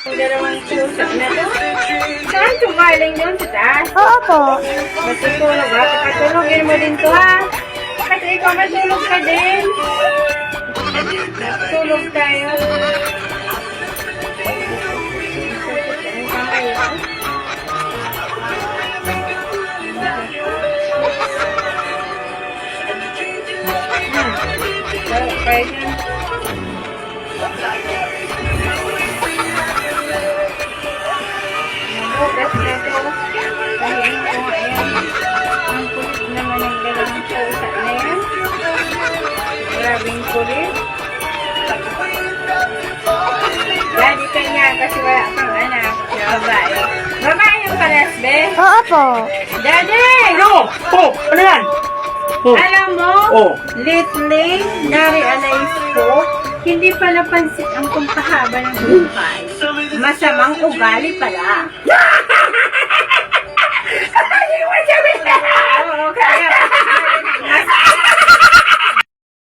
Ang dalawang pusa na to. Saan tumaling doon sa taas? Oo po. Matutulog ha? Patulogin mo din to ha? Kasi ikaw matulog ka din. Tulog tayo. Okay. Bukas na to. Dahil ko ayan. Ang kulit naman ang dalawang pusa na yan. Grabing kulit. Daddy ka nga kasi wala kang anak. Babae. Babae yung palas, be? Oo po. Daddy! Ano? Oh, ano yan? Oh. Alam mo, Oh. lately, na-realize ko, hindi pa napansin ang pagkahaba ng buhay. Masamang ugali pala.